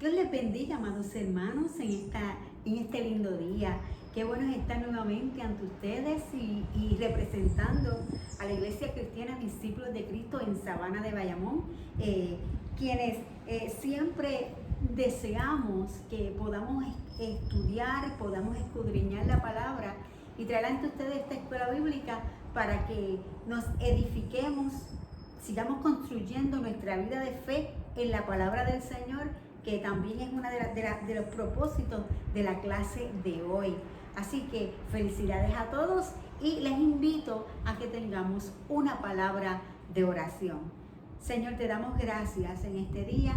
Dios les bendiga, amados hermanos, en este lindo día. Qué bueno es estar nuevamente ante ustedes y representando a la Iglesia Cristiana Discípulos de Cristo en Sabana de Bayamón, quienes siempre deseamos que podamos estudiar, podamos escudriñar la palabra y traer ante ustedes esta escuela bíblica para que nos edifiquemos, sigamos construyendo nuestra vida de fe en la palabra del Señor, que también es uno de los propósitos de la clase de hoy. Así que felicidades a todos y les invito a que tengamos una palabra de oración. Señor, te damos gracias en este día.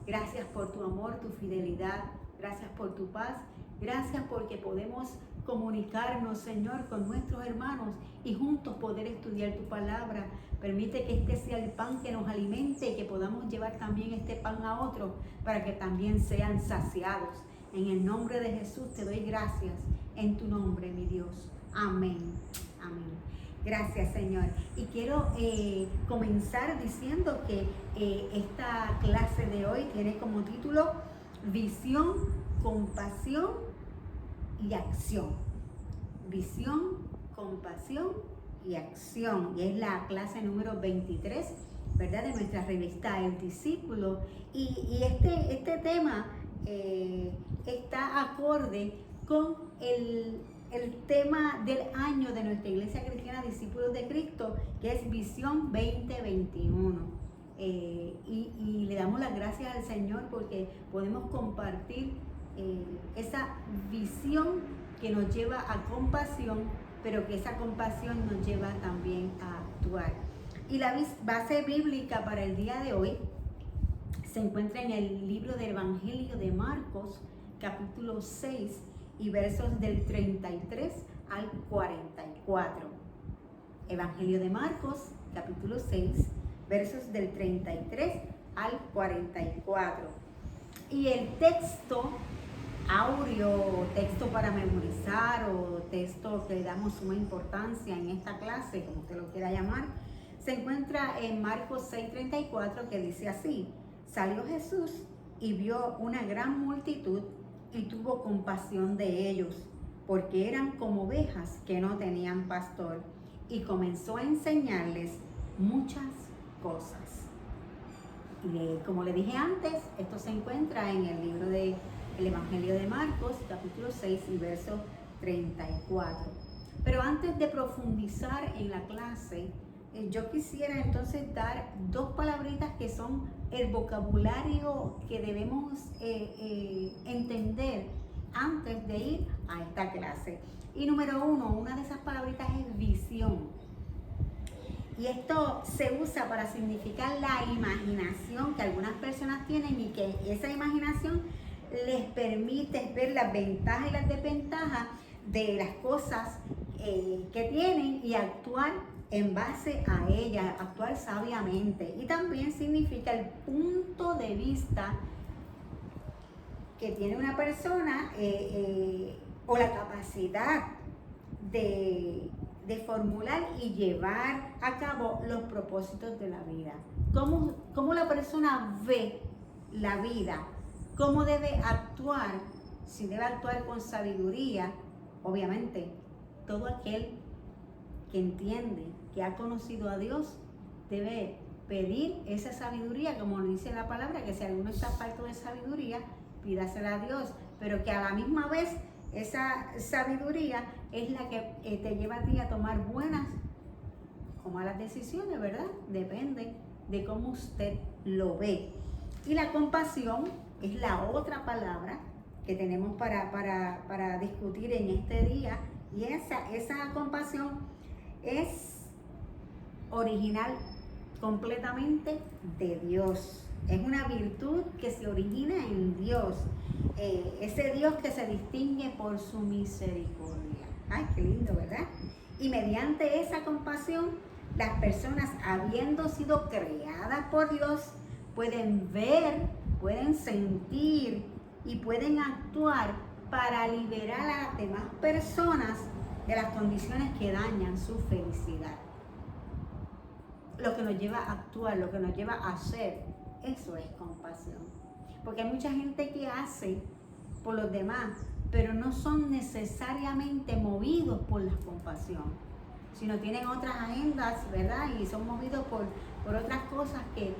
Gracias por tu amor, tu fidelidad. Gracias por tu paz. Gracias porque podemos comunicarnos, Señor, con nuestros hermanos y juntos poder estudiar tu palabra. Permite que este sea el pan que nos alimente y que podamos llevar también este pan a otros para que también sean saciados. En el nombre de Jesús te doy gracias, en tu nombre, mi Dios. Amén. Amén. Gracias, Señor. Y quiero comenzar diciendo que esta clase de hoy tiene como título Visión, Compasión y Acción. Visión, compasión y acción. Y es la clase número 23, ¿verdad? De nuestra revista El Discípulo. Y este tema está acorde con el tema del año de nuestra Iglesia Cristiana Discípulos de Cristo, que es Visión 2021. Y le damos las gracias al Señor porque podemos compartir esa visión que nos lleva a compasión, pero que esa compasión nos lleva también a actuar. Y la base bíblica para el día de hoy se encuentra en el libro del Evangelio de Marcos, capítulo 6 y versos del 33 al 44. Evangelio de Marcos, capítulo 6, versos del 33 al 44. Y el texto áureo, texto para memorizar o texto que le damos suma importancia en esta clase, como usted lo quiera llamar, se encuentra en Marcos 6:34, que dice así: salió Jesús y vio una gran multitud y tuvo compasión de ellos, porque eran como ovejas que no tenían pastor, y comenzó a enseñarles muchas cosas. Y como le dije antes, esto se encuentra en el libro del Evangelio de Marcos, capítulo 6 y verso 34. Pero antes de profundizar en la clase, yo quisiera entonces dar dos palabritas que son el vocabulario que debemos entender antes de ir a esta clase. Y número uno, una de esas palabritas es visión. Y esto se usa para significar la imaginación que algunas personas tienen y que esa imaginación les permite ver las ventajas y las desventajas de las cosas que tienen y actuar en base a ellas, actuar sabiamente. Y también significa el punto de vista que tiene una persona o la capacidad de formular y llevar a cabo los propósitos de la vida. Cómo la persona ve la vida, cómo debe actuar, si debe actuar con sabiduría. Obviamente, todo aquel que entiende, que ha conocido a Dios, debe pedir esa sabiduría, como dice la palabra, que si alguno está falto de sabiduría, pídasela a Dios, pero que a la misma vez esa sabiduría es la que te lleva a ti a tomar buenas o malas decisiones, ¿verdad? Depende de cómo usted lo ve. Y la compasión es la otra palabra que tenemos para discutir en este día. Y esa compasión es original completamente de Dios. Es una virtud que se origina en Dios. Ese Dios que se distingue por su misericordia. Ay, qué lindo, ¿verdad? Y mediante esa compasión, las personas, habiendo sido creadas por Dios, pueden ver, pueden sentir y pueden actuar para liberar a las demás personas de las condiciones que dañan su felicidad. Lo que nos lleva a actuar, lo que nos lleva a hacer, eso es compasión. Porque hay mucha gente que hace por los demás, pero no son necesariamente movidos por la compasión, sino tienen otras agendas, ¿verdad? Y son movidos por otras cosas que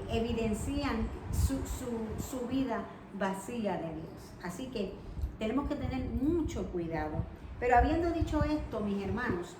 evidencian su vida vacía de Dios. Así que tenemos que tener mucho cuidado. Pero habiendo dicho esto, mis hermanos,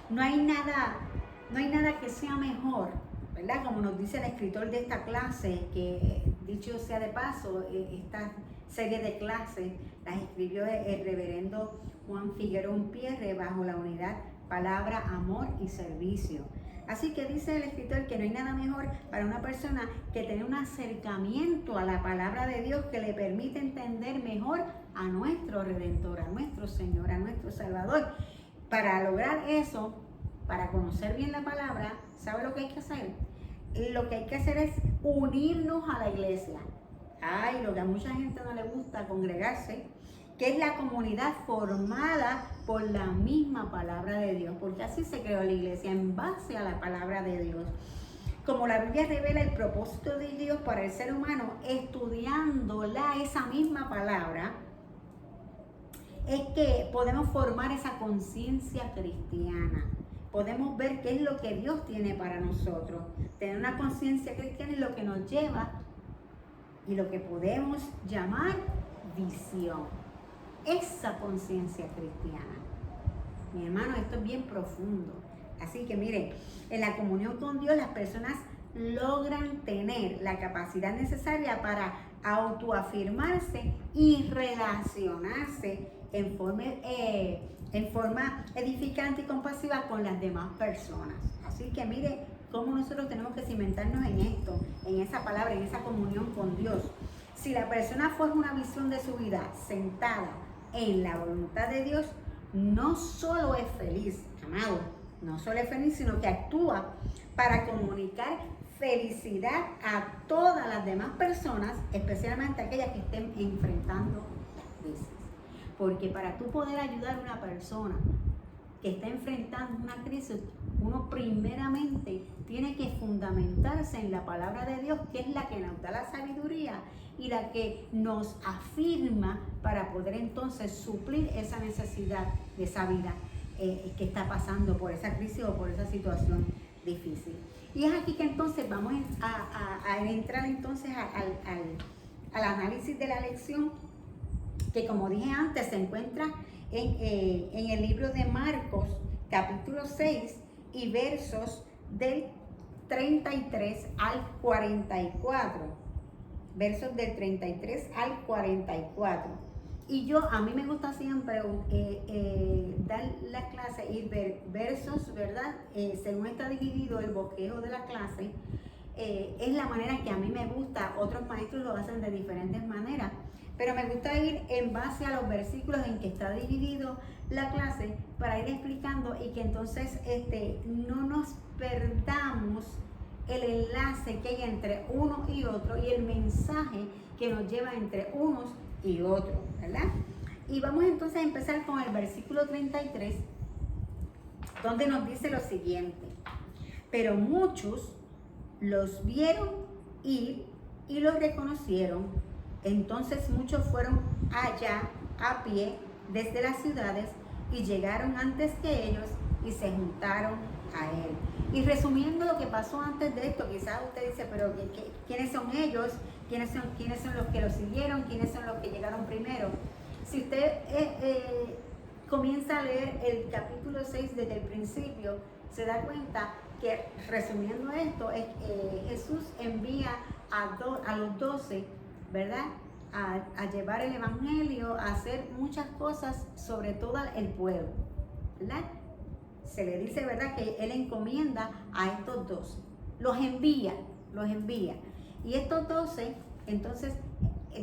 no hay nada que sea mejor, ¿verdad? Como nos dice el escritor de esta clase, que dicho sea de paso, esta serie de clases las escribió el reverendo Juan Figueroa Pierre bajo la unidad Palabra, Amor y Servicio. Así que dice el escritor que no hay nada mejor para una persona que tener un acercamiento a la palabra de Dios que le permite entender mejor a nuestro Redentor, a nuestro Señor, a nuestro Salvador. Para lograr eso, para conocer bien la palabra, ¿sabe lo que hay que hacer? Lo que hay que hacer es unirnos a la iglesia. Ay, lo que a mucha gente no le gusta, congregarse, que es la comunidad formada por la misma palabra de Dios, porque así se creó la iglesia, en base a la palabra de Dios. Como la Biblia revela el propósito de Dios para el ser humano, estudiándola, esa misma palabra, es que podemos formar esa conciencia cristiana. Podemos ver qué es lo que Dios tiene para nosotros. Tener una conciencia cristiana es lo que nos lleva y lo que podemos llamar visión. Esa conciencia cristiana. Mi hermano, esto es bien profundo. Así que miren, en la comunión con Dios las personas logran tener la capacidad necesaria para autoafirmarse y relacionarse en forma edificante y compasiva con las demás personas. Así que mire cómo nosotros tenemos que cimentarnos en esto, en esa palabra, en esa comunión con Dios. Si la persona forja una visión de su vida sentada en la voluntad de Dios, no solo es feliz, amado, no solo es feliz, sino que actúa para comunicar felicidad a todas las demás personas, especialmente aquellas que estén enfrentando crisis. Porque para tú poder ayudar a una persona que está enfrentando una crisis, uno primeramente tiene que fundamentarse en la palabra de Dios, que es la que nos da la sabiduría y la que nos afirma para poder entonces suplir esa necesidad de esa vida que está pasando por esa crisis o por esa situación difícil. Y es aquí que entonces vamos a entrar entonces al análisis de la lección, que como dije antes se encuentra en el libro de Marcos, capítulo 6 y versos del 33 al 44. Versos del 33 al 44. Y a mí me gusta siempre dar la clase y ver versos, ¿verdad? Según está dividido el bosquejo de la clase, es la manera que a mí me gusta. Otros maestros lo hacen de diferentes maneras, pero me gusta ir en base a los versículos en que está dividido la clase para ir explicando y que entonces no nos perdamos el enlace que hay entre uno y otro y el mensaje que nos lleva entre unos y otros, ¿verdad? Y vamos entonces a empezar con el versículo 33, donde nos dice lo siguiente: pero muchos los vieron ir y los reconocieron. Entonces muchos fueron allá a pie desde las ciudades y llegaron antes que ellos y se juntaron a él. Y resumiendo lo que pasó antes de esto, quizás usted dice, pero ¿quiénes son ellos? ¿Quiénes son los que los siguieron? ¿Quiénes son los que llegaron primero? Si usted comienza a leer el capítulo 6 desde el principio, se da cuenta que, resumiendo esto, Jesús envía a los 12, ¿verdad? A llevar el evangelio, a hacer muchas cosas sobre todo el pueblo, ¿verdad? Se le dice, ¿verdad?, que él encomienda a estos 12, los envía. Y estos 12, entonces,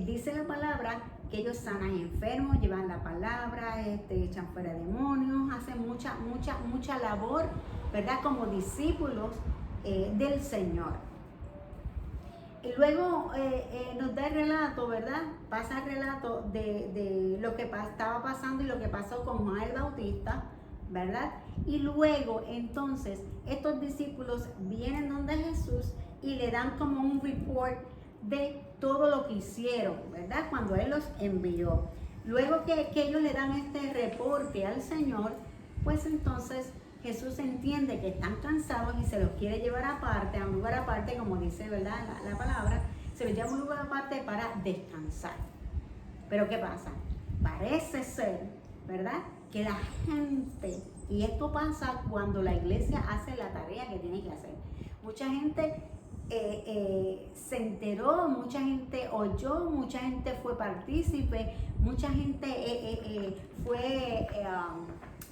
dice la palabra que ellos sanan enfermos, llevan la palabra, echan fuera demonios, hacen mucha labor, ¿verdad?, como discípulos del Señor. Y luego nos da el relato, ¿verdad? Pasa el relato de lo que estaba pasando y lo que pasó con Juan el Bautista, ¿verdad? Y luego entonces estos discípulos vienen donde Jesús y le dan como un report de todo lo que hicieron, ¿verdad? Cuando Él los envió. Luego que ellos le dan este reporte al Señor, pues entonces Jesús entiende que están cansados y se los quiere llevar aparte, a un lugar aparte, como dice, ¿verdad? La palabra, se los lleva a un lugar aparte para descansar. Pero ¿qué pasa? Parece ser, ¿verdad?, que la gente, y esto pasa cuando la iglesia hace la tarea que tiene que hacer. Mucha gente se enteró, mucha gente oyó, mucha gente fue partícipe, mucha gente fue,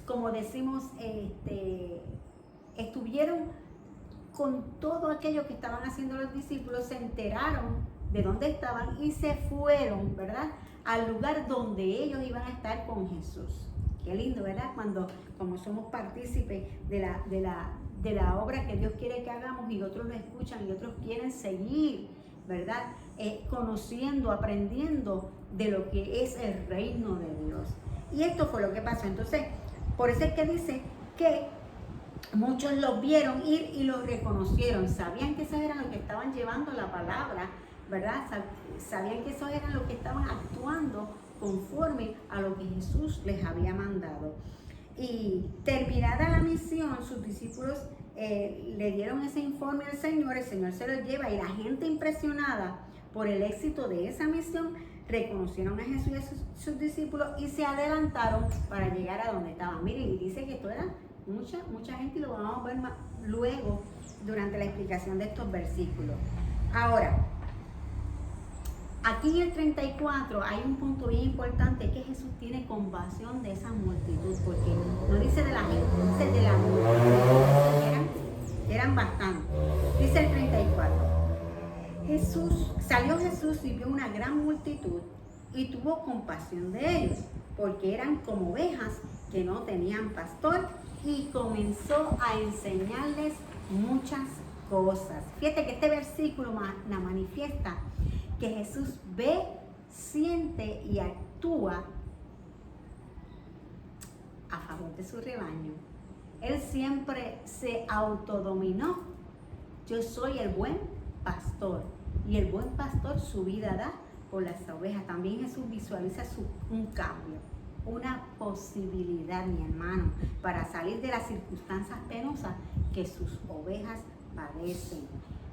como decimos, estuvieron con todo aquello que estaban haciendo los discípulos, se enteraron de dónde estaban y se fueron, ¿verdad?, al lugar donde ellos iban a estar con Jesús. Qué lindo, ¿verdad? Como somos partícipes de la obra que Dios quiere que hagamos y otros lo escuchan y otros quieren seguir, ¿verdad? Conociendo, aprendiendo de lo que es el reino de Dios. Y esto fue lo que pasó. Entonces, por eso es que dice que muchos los vieron ir y los reconocieron. Sabían que esos eran los que estaban llevando la palabra, ¿verdad? Sabían que esos eran los que estaban actuando conforme a lo que Jesús les había mandado. Y terminada la misión, sus discípulos le dieron ese informe al Señor, el Señor se lo lleva y la gente impresionada por el éxito de esa misión reconocieron a Jesús y a sus discípulos y se adelantaron para llegar a donde estaban. Miren, y dice que esto era mucha gente y lo vamos a ver más luego durante la explicación de estos versículos. Ahora, aquí en el 34 hay un punto bien importante, que Jesús tiene compasión de esa multitud, porque no dice de la gente, dice de la multitud, eran bastantes. Dice el 34, salió Jesús y vio una gran multitud y tuvo compasión de ellos, porque eran como ovejas que no tenían pastor, y comenzó a enseñarles muchas cosas. Fíjate que este versículo manifiesta que Jesús ve, siente y actúa a favor de su rebaño. Él siempre se autodominó. Yo soy el buen pastor y el buen pastor su vida da por las ovejas. También Jesús visualiza un cambio, una posibilidad, mi hermano, para salir de las circunstancias penosas que sus ovejas padecen.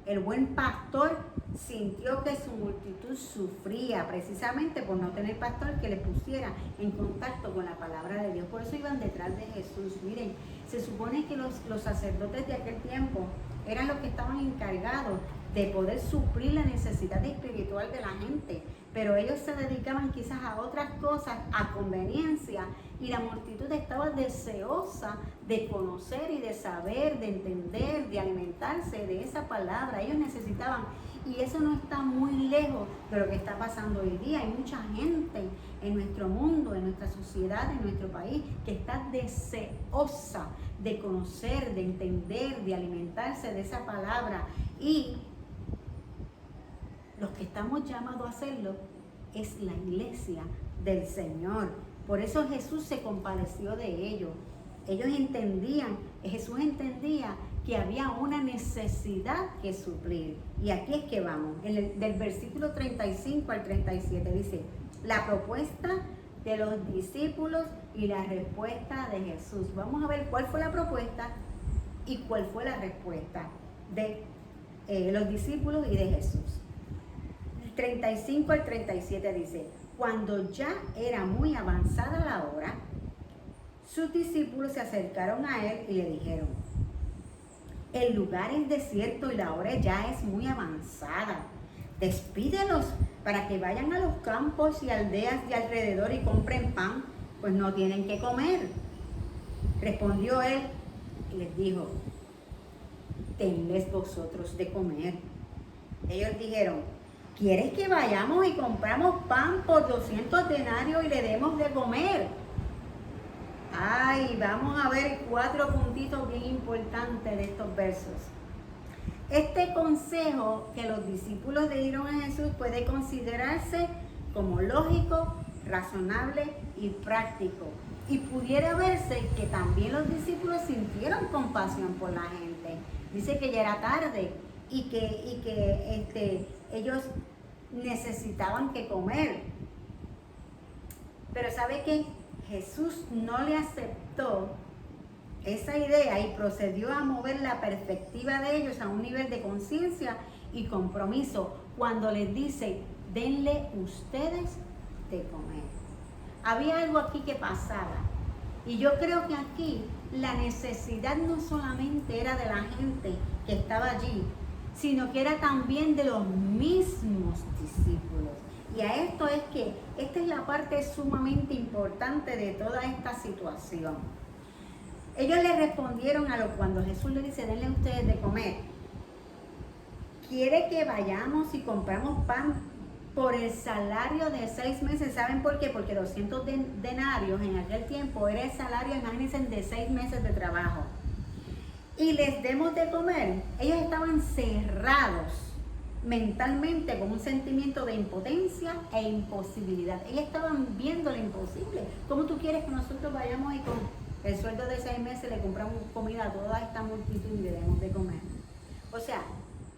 El buen pastor sintió que su multitud sufría precisamente por no tener pastor que le pusiera en contacto con la palabra de Dios. Por eso iban detrás de Jesús. Miren, se supone que los sacerdotes de aquel tiempo eran los que estaban encargados de poder suplir la necesidad espiritual de la gente, pero ellos se dedicaban quizás a otras cosas, a conveniencia, y la multitud estaba deseosa de conocer y de saber, de entender, de alimentarse de esa palabra. Ellos necesitaban, y eso no está muy lejos de lo que está pasando hoy día. Hay mucha gente en nuestro mundo, en nuestra sociedad, en nuestro país, que está deseosa de conocer, de entender, de alimentarse de esa palabra, y los que estamos llamados a hacerlo es la iglesia del Señor. Por eso Jesús se compadeció de ellos. Ellos entendían, Jesús entendía que había una necesidad que suplir. Y aquí es que vamos, del versículo 35 al 37 dice, la propuesta de los discípulos y la respuesta de Jesús. Vamos a ver cuál fue la propuesta y cuál fue la respuesta de los discípulos y de Jesús. 35 al 37 dice, cuando ya era muy avanzada la hora, sus discípulos se acercaron a él y le dijeron, el lugar es desierto y la hora ya es muy avanzada. Despídelos para que vayan a los campos y aldeas de alrededor y compren pan, pues no tienen que comer. Respondió él y les dijo, tenles vosotros de comer. Ellos dijeron, ¿quieres que vayamos y compramos pan por 200 denarios y le demos de comer? Ay, vamos a ver 4 puntitos bien importantes de estos versos. Este consejo que los discípulos le dieron a Jesús puede considerarse como lógico, razonable y práctico. Y pudiera verse que también los discípulos sintieron compasión por la gente. Dice que ya era tarde y que ellos necesitaban que comer. Pero ¿sabe qué? Jesús no le aceptó esa idea y procedió a mover la perspectiva de ellos a un nivel de conciencia y compromiso cuando les dice, denle ustedes de comer. Había algo aquí que pasaba y yo creo que aquí la necesidad no solamente era de la gente que estaba allí, sino que era también de los mismos discípulos. Y a esto es que esta es la parte sumamente importante de toda esta situación. Ellos le respondieron cuando Jesús le dice, denle ustedes de comer. ¿Quiere que vayamos y compramos pan por el salario de 6 meses? ¿Saben por qué? Porque 200 denarios en aquel tiempo era el salario, imagínense, de 6 meses de trabajo. Y les demos de comer. Ellos estaban cerrados mentalmente con un sentimiento de impotencia e imposibilidad. Ellos estaban viendo lo imposible. ¿Cómo tú quieres que nosotros vayamos y con el sueldo de 6 meses le compramos comida a toda esta multitud y le demos de comer? O sea,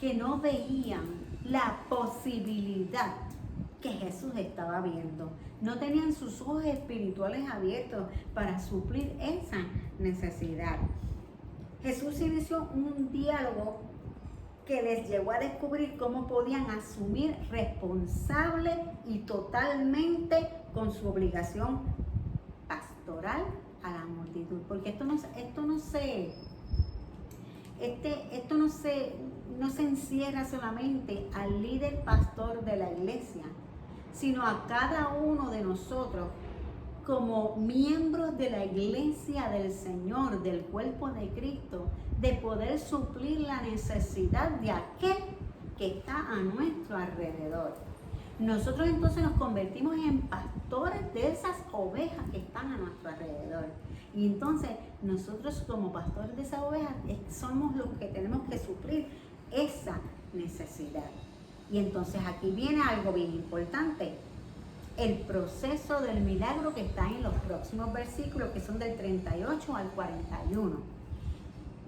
que no veían la posibilidad que Jesús estaba viendo. No tenían sus ojos espirituales abiertos para suplir esa necesidad. Jesús inició un diálogo que les llevó a descubrir cómo podían asumir responsable y totalmente con su obligación pastoral a la multitud. Porque esto no se encierra solamente al líder pastor de la iglesia, sino a cada uno de nosotros como miembros de la iglesia del Señor, del cuerpo de Cristo, de poder suplir la necesidad de aquel que está a nuestro alrededor. Nosotros entonces nos convertimos en pastores de esas ovejas que están a nuestro alrededor. Y entonces nosotros como pastores de esas ovejas somos los que tenemos que suplir esa necesidad. Y entonces aquí viene algo bien importante. El proceso del milagro que está en los próximos versículos, que son del 38 al 41.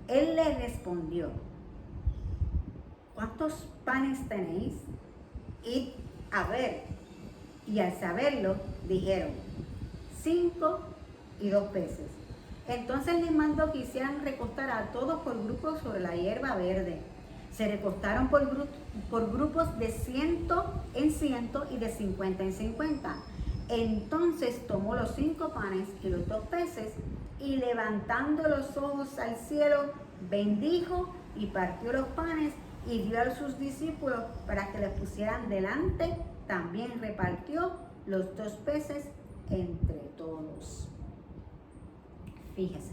Él le respondió, ¿cuántos panes tenéis? Id a ver. Y al saberlo, dijeron, 5 y 2 peces. Entonces les mandó que hicieran recostar a todos por grupos sobre la hierba verde. Se recostaron por grupos de 100 en 100 y de 50 en 50. Entonces tomó los 5 panes y los 2 peces y levantando los ojos al cielo, bendijo y partió los panes y dio a sus discípulos para que les pusieran delante. También repartió los 2 peces entre todos. Fíjese,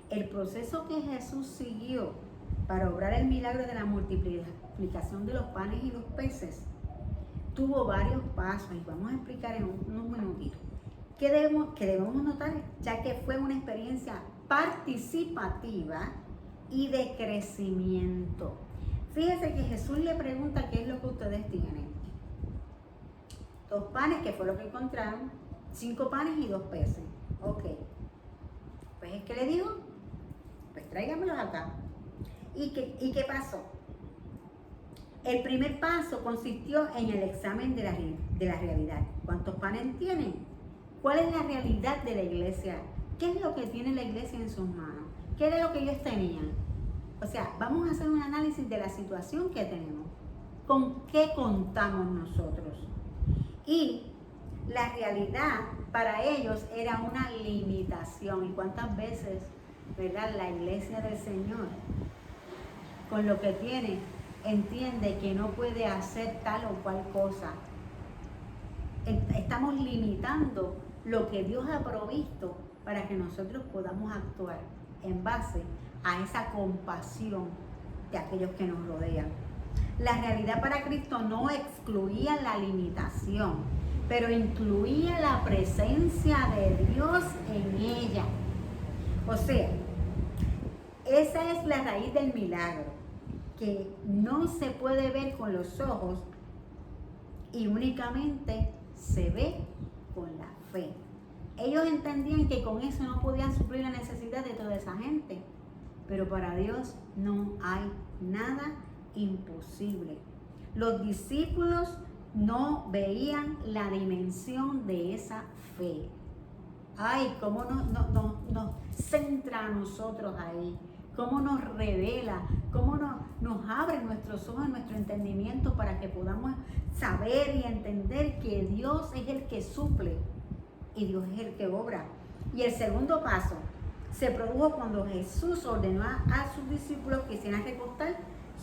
el proceso que Jesús siguió para obrar el milagro de la multiplicación de los panes y los peces tuvo varios pasos y vamos a explicar en unos minutitos que debemos notar, ya que fue una experiencia participativa y de crecimiento. Fíjese que Jesús le pregunta qué es lo que ustedes tienen. 2 panes, que fue lo que encontraron, 5 panes y 2 peces. Ok. Pues es que le dijo, pues tráigamelos acá. ¿Y qué pasó? El primer paso consistió en el examen de la realidad. ¿Cuántos panes tienen? ¿Cuál es la realidad de la iglesia? ¿Qué es lo que tiene la iglesia en sus manos? ¿Qué era lo que ellos tenían? O sea, vamos a hacer un análisis de la situación que tenemos. ¿Con qué contamos nosotros? Y la realidad para ellos era una limitación. ¿Y cuántas veces, verdad, la iglesia del Señor, con lo que tiene, entiende que no puede hacer tal o cual cosa? Estamos limitando lo que Dios ha provisto para que nosotros podamos actuar en base a esa compasión de aquellos que nos rodean. La realidad para Cristo no excluía la limitación, pero incluía la presencia de Dios en ella. O sea, esa es la raíz del milagro, que no se puede ver con los ojos y únicamente se ve con la fe. Ellos entendían que con eso no podían suplir la necesidad de toda esa gente, pero para Dios no hay nada imposible. Los discípulos no veían la dimensión de esa fe. Ay, cómo nos centra a nosotros ahí, cómo nos revela, cómo nos abre nuestros ojos, nuestro entendimiento para que podamos saber y entender que Dios es el que suple y Dios es el que obra. Y el segundo paso se produjo cuando Jesús ordenó a sus discípulos que hicieran recostar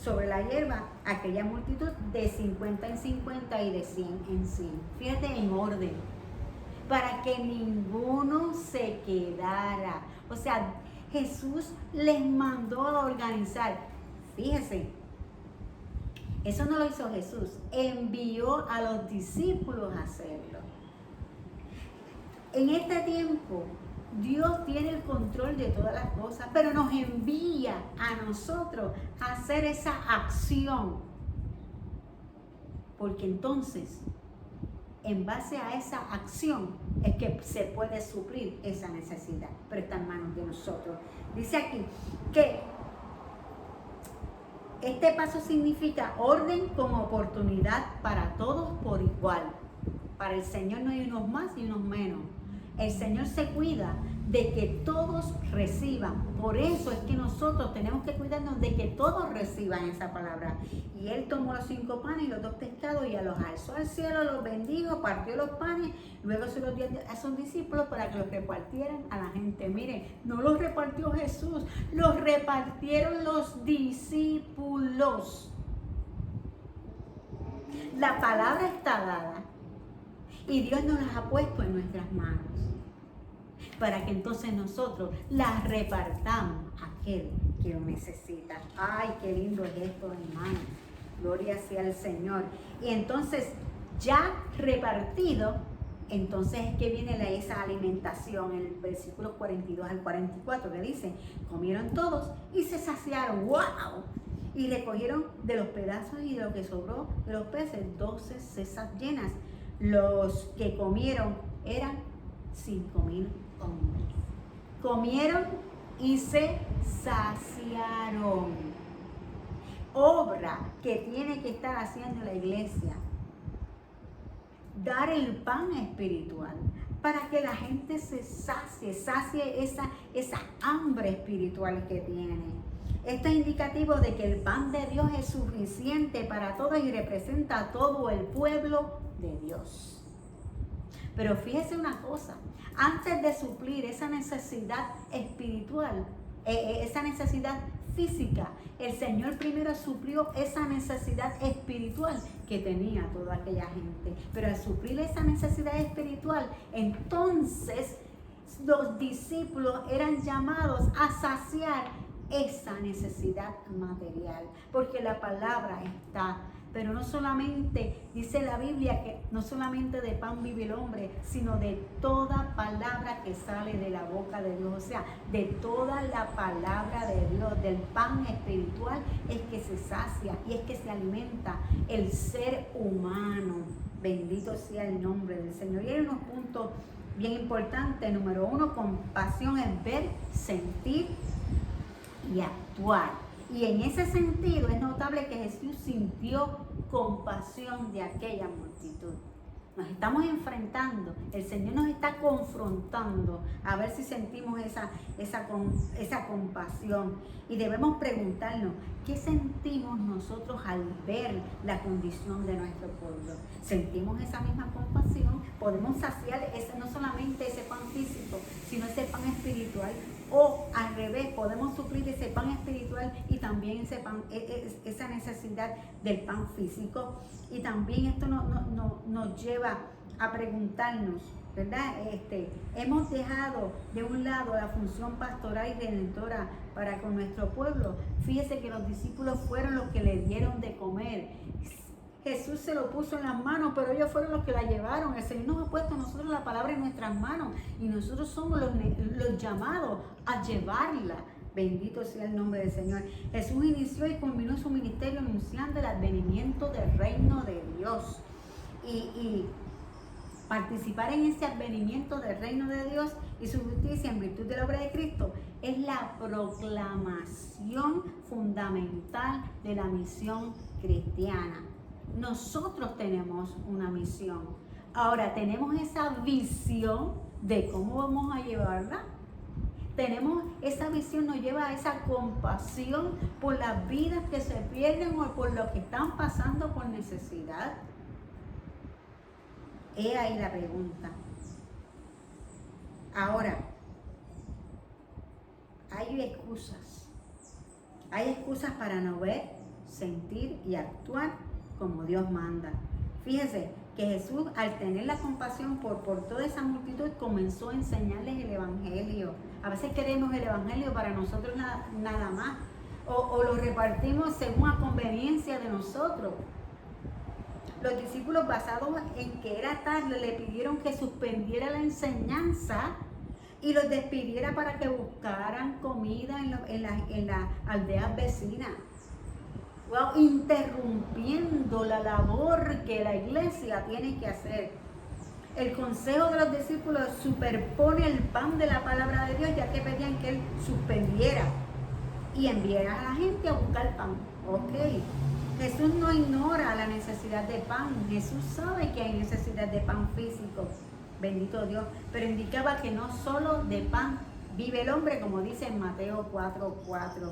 sobre la hierba aquella multitud de 50 en 50 y de 100 en 100. Fíjate, en orden, para que ninguno se quedara. O sea, Jesús les mandó a organizar. Fíjese, eso no lo hizo Jesús, envió a los discípulos a hacerlo. En este tiempo, Dios tiene el control de todas las cosas, pero nos envía a nosotros a hacer esa acción. Porque entonces, en base a esa acción, es que se puede suplir esa necesidad, pero está en manos de nosotros. Dice aquí que este paso significa orden con oportunidad para todos por igual. Para el Señor no hay unos más y unos menos. El Señor se cuida de que todos reciban. Por eso es que nosotros tenemos que cuidarnos de que todos reciban esa palabra. Y Él tomó los 5 panes y los 2 pescados y los alzó al cielo, los bendijo, partió los panes, luego se los dio a sus discípulos para que los repartieran a la gente. Miren, no los repartió Jesús, los repartieron los discípulos. La palabra está dada y Dios nos las ha puesto en nuestras manos, para que entonces nosotros las repartamos a aquel que lo necesita. Ay, qué lindo es esto, hermano. Gloria sea al Señor. Y entonces, ya repartido, entonces es que viene esa alimentación, el versículo 42 al 44, que dice, comieron todos y se saciaron. ¡Wow! Y recogieron de los pedazos y de lo que sobró de los peces 12 cestas llenas. Los que comieron eran 5,000 hombres. Comieron y se saciaron. Obra que tiene que estar haciendo la iglesia. Dar el pan espiritual para que la gente se sacie esa hambre espiritual que tiene. Esto es indicativo de que el pan de Dios es suficiente para todos y representa a todo el pueblo de Dios. Pero fíjese una cosa, antes de suplir esa necesidad espiritual, esa necesidad física, el Señor primero suplió esa necesidad espiritual que tenía toda aquella gente. Pero al suplir esa necesidad espiritual, entonces los discípulos eran llamados a saciar esa necesidad material, porque la palabra está. Pero no solamente, dice la Biblia, que no solamente de pan vive el hombre, sino de toda palabra que sale de la boca de Dios. O sea, de toda la palabra de Dios, del pan espiritual, es que se sacia y es que se alimenta el ser humano. Bendito sea el nombre del Señor. Y hay unos puntos bien importantes. Número 1, compasión es ver, sentir y actuar. Y en ese sentido es notable que Jesús sintió compasión de aquella multitud. Nos estamos enfrentando, el Señor nos está confrontando a ver si sentimos esa compasión. Y debemos preguntarnos, ¿qué sentimos nosotros al ver la condición de nuestro pueblo? ¿Sentimos esa misma compasión? ¿Podemos saciar no solamente ese pan físico, sino ese pan espiritual? O al revés, podemos suplir ese pan espiritual y también esa necesidad del pan físico. Y también esto nos lleva a preguntarnos, ¿verdad? Hemos dejado de un lado la función pastoral y redentora para con nuestro pueblo. Fíjese que los discípulos fueron los que le dieron de comer. Jesús se lo puso en las manos, pero ellos fueron los que la llevaron. El Señor nos ha puesto a nosotros la palabra en nuestras manos y nosotros somos los llamados a llevarla. Bendito sea el nombre del Señor. Jesús inició y culminó su ministerio anunciando el advenimiento del reino de Dios. Y participar en ese advenimiento del reino de Dios y su justicia en virtud de la obra de Cristo, es la proclamación fundamental de la misión cristiana. Nosotros tenemos una misión. Ahora, tenemos esa visión de cómo vamos a llevarla. Tenemos esa visión, nos lleva a esa compasión por las vidas que se pierden o por los que están pasando por necesidad. He ahí la pregunta. Ahora, hay excusas. Hay excusas para no ver, sentir y actuar como Dios manda. Fíjese que Jesús, al tener la compasión por toda esa multitud, comenzó a enseñarles el Evangelio. A veces queremos el Evangelio para nosotros nada más, o lo repartimos según la conveniencia de nosotros. Los discípulos, basados en que era tarde, le pidieron que suspendiera la enseñanza y los despidiera para que buscaran comida en las aldeas vecinas. Wow, interrumpiendo la labor que la iglesia tiene que hacer. El consejo de los discípulos superpone el pan de la palabra de Dios, ya que pedían que él suspendiera y enviara a la gente a buscar pan. Ok, Jesús no ignora la necesidad de pan. Jesús sabe que hay necesidad de pan físico, bendito Dios, pero indicaba que no solo de pan vive el hombre, como dice en Mateo 4:4.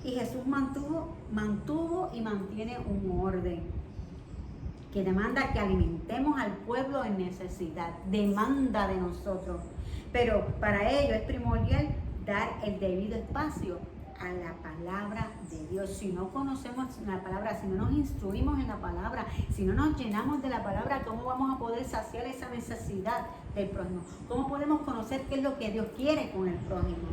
Y Jesús mantuvo y mantiene un orden que demanda que alimentemos al pueblo en necesidad, demanda de nosotros. Pero para ello es primordial dar el debido espacio a la palabra de Dios. Si no conocemos la palabra, si no nos instruimos en la palabra, si no nos llenamos de la palabra, ¿cómo vamos a poder saciar esa necesidad del prójimo? ¿Cómo podemos conocer qué es lo que Dios quiere con el prójimo?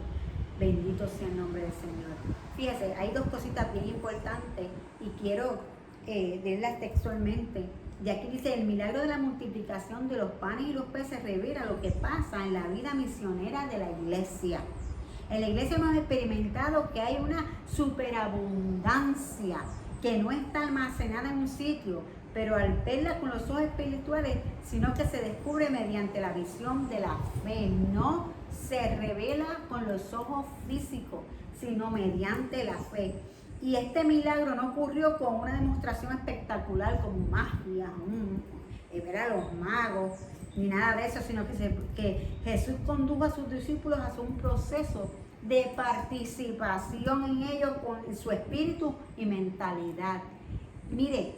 Bendito sea el nombre del Señor. Fíjese, hay dos cositas bien importantes y quiero leerlas textualmente. Y aquí dice: el milagro de la multiplicación de los panes y los peces revela lo que pasa en la vida misionera de la iglesia. En la iglesia hemos experimentado que hay una superabundancia que no está almacenada en un sitio, pero al verla con los ojos espirituales, sino que se descubre mediante la visión de la fe. No se revela con los ojos físicos, sino mediante la fe. Y este milagro no ocurrió con una demostración espectacular como magia, ver a los magos, ni nada de eso, sino que Jesús condujo a sus discípulos hacia un proceso de participación en ellos con su espíritu y mentalidad. Mire,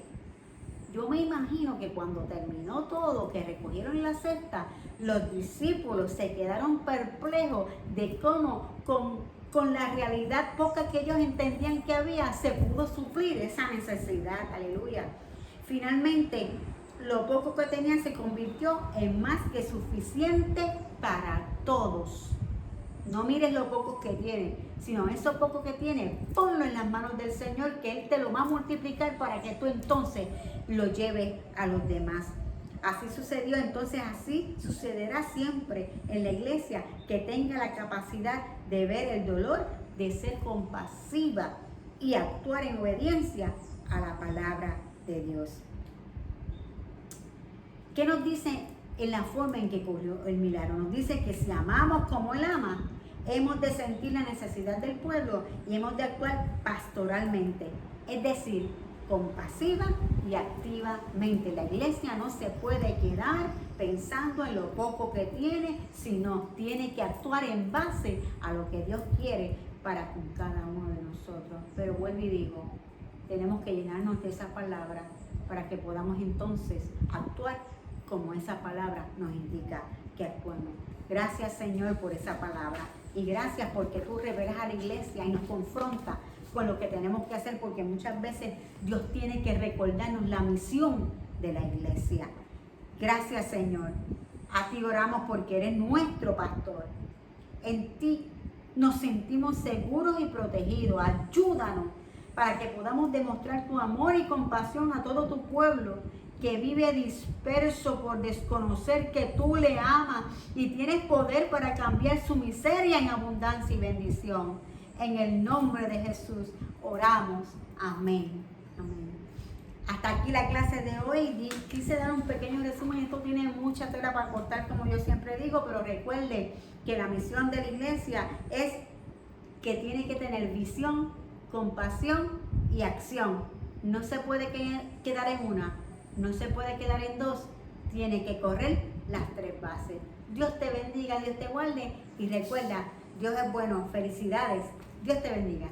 yo me imagino que cuando terminó todo, que recogieron la cesta, los discípulos se quedaron perplejos de cómo con la realidad poca que ellos entendían que había, se pudo suplir esa necesidad. Aleluya. Finalmente, lo poco que tenían se convirtió en más que suficiente para todos. No mires lo poco que tiene, sino eso poco que tiene, ponlo en las manos del Señor, que Él te lo va a multiplicar para que tú entonces lo lleves a los demás. Así sucedió, entonces así sucederá siempre en la iglesia, que tenga la capacidad de ver el dolor, de ser compasiva y actuar en obediencia a la palabra de Dios. ¿Qué nos dice en la forma en que ocurrió el milagro? Nos dice que si amamos como Él ama, hemos de sentir la necesidad del pueblo y hemos de actuar pastoralmente, es decir, compasiva y activamente. La iglesia no se puede quedar pensando en lo poco que tiene, sino tiene que actuar en base a lo que Dios quiere para con cada uno de nosotros. Pero vuelvo y digo, tenemos que llenarnos de esa palabra para que podamos entonces actuar como esa palabra nos indica que actuemos. Gracias, Señor, por esa palabra, y gracias porque tú revelas a la iglesia y nos confronta con lo que tenemos que hacer, porque muchas veces Dios tiene que recordarnos la misión de la iglesia. Gracias, Señor. A ti oramos porque eres nuestro pastor. En ti nos sentimos seguros y protegidos. Ayúdanos para que podamos demostrar tu amor y compasión a todo tu pueblo que vive disperso por desconocer que tú le amas y tienes poder para cambiar su miseria en abundancia y bendición. En el nombre de Jesús oramos. Amén. Amén. Hasta aquí la clase de hoy. Quise dar un pequeño resumen. Esto tiene mucha tela para cortar, como yo siempre digo, pero recuerde que la misión de la iglesia es que tiene que tener visión, compasión y acción. No se puede quedar en una, no se puede quedar en dos, tiene que correr las tres bases. Dios te bendiga, Dios te guarde y recuerda, Dios es bueno. Felicidades. Dios te bendiga.